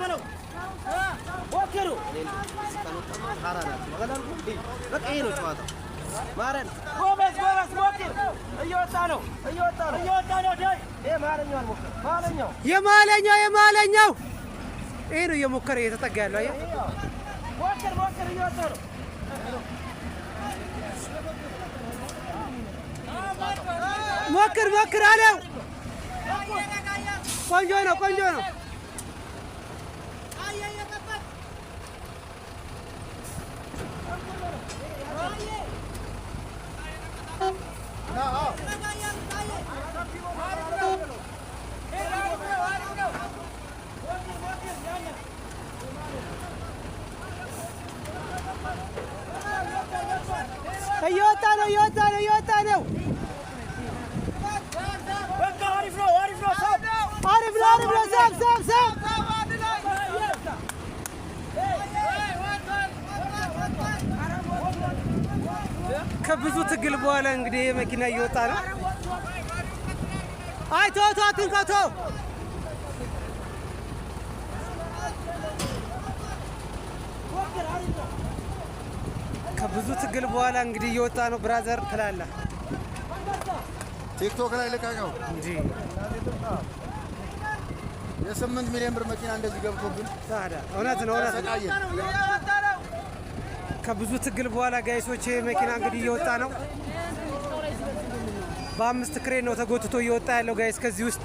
بلو وكروا بقى ايه نشواطه مارن قومس وكر ايوه تانو جاي ايه مالنيو المكر يا مالنيو ايه ነው የሞከረ እየተጠጋ ያለው አያ وكر ايوه تانو ሞክር አለው ቆንጆ ነው እየወጣ ነው عارف ساب ከብዙ ትግል በኋላ እንግዲህ መኪና እየወጣ ነው አይ አትንካቶ ከብዙ ትግል በኋላ እንግዲህ እየወጣ ነው ብራዘር ትላላ ቲክቶክ ላይ ለቃቀው እንጂ የ8 ሚሊዮን ብር መኪና እንደዚህ ገብቶብን ታዲያ እውነት ነው ከብዙ ትግል በኋላ ጋይሶች መኪና እንግዲህ እየወጣ ነው በአምስት ክሬን ነው ተጎትቶ እየወጣ ያለው ጋይስ ከዚህ ውስጥ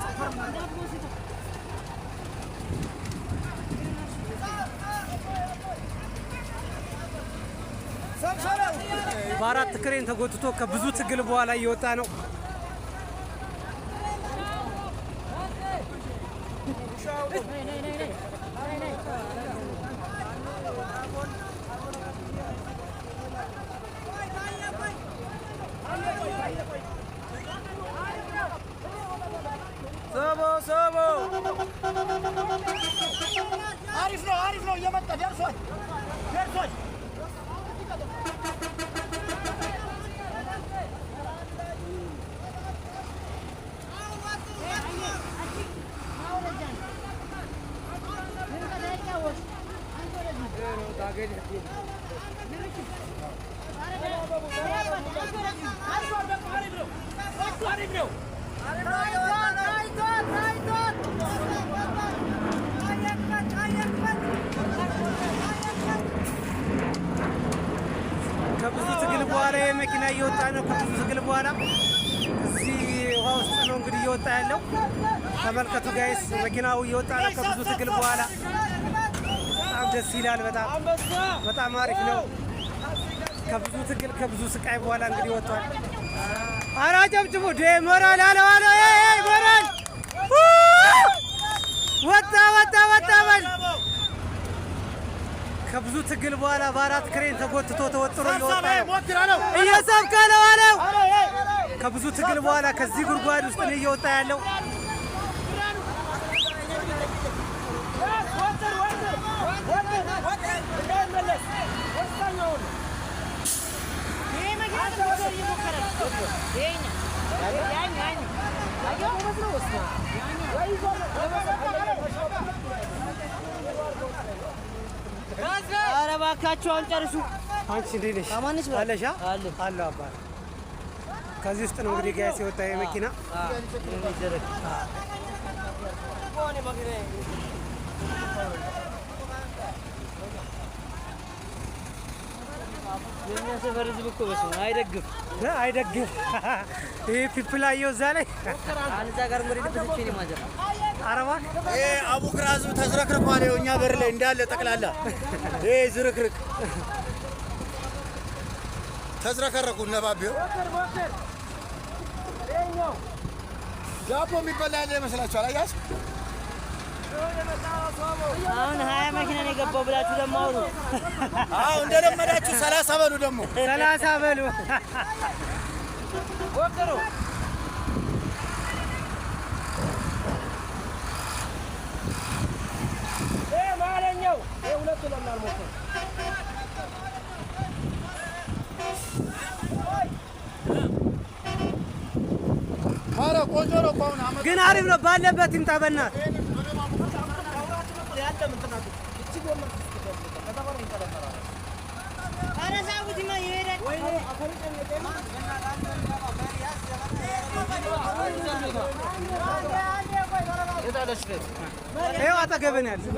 በአራት ክሬን ተጎትቶ ከብዙ ትግል በኋላ እየወጣ ነው سبو عارف ነው እየመጣ ደርሷል ከብዙ ትግል በኋላ የመኪና እየወጣ ነው ከብዙ ትግል በኋላ እዚህ ውሃ ውስጥ ነው እንግዲህ እየወጣ ያለው ተመልከቱ ጋይስ መኪናው እየወጣ ነው ከብዙ ትግል በኋላ በጣም ደስ ይላል በጣም አሪፍ ነው ከብዙ ትግል ከብዙ ስቃይ በኋላ እንግዲህ ወጥቷል አራጨብጭቡ ሞራል አለው ሞራል ወጣ በል ከብዙ ትግል በኋላ በአራት ክሬን ተጎትቶ ተወጥሮ እየወጣ ነው እየሰብከ ነው አለው ከብዙ ትግል በኋላ ከዚህ ጉድጓድ ውስጥ ነው እየወጣ ያለው ኧረ እባካችሁ አንጨርሱ አንቺ እንዴት ነሽ አማንሽ አለሻ አለ አባ ከዚህ ውስጥ ነው እንግዲህ ጋይስ የወጣ የመኪና የኛ ሰፈር ህዝብ እኮ በስመ አይደግፍ ይሄ ፒፕላየው እዛ ላይ አንዛ ጋር እንግዲህ ልብስችን ይማጀራ አረባ አቡክራ ህዝብ ተዝረክርኳል እኛ በር ላይ እንዳለ ጠቅላላ ዝርክርክ ተዝረከረኩ ነባቢው ዳቦ የሚበላ ያለ ይመስላችኋል አያስ አሁን 20 መኪና ነው የገባው ብላችሁ ደግሞ አውሩ እንደለመዳችሁ 30 በሉ ደግሞ 30 በሉ ወጥሩ ማለኛው ሁለቱ ለምናል ሞከረ ቆንጆ ነው ግን አሪፍ ነው ባለበት ይምጣ በእናትህ ይኸው አጠገብህ ነው ያለው።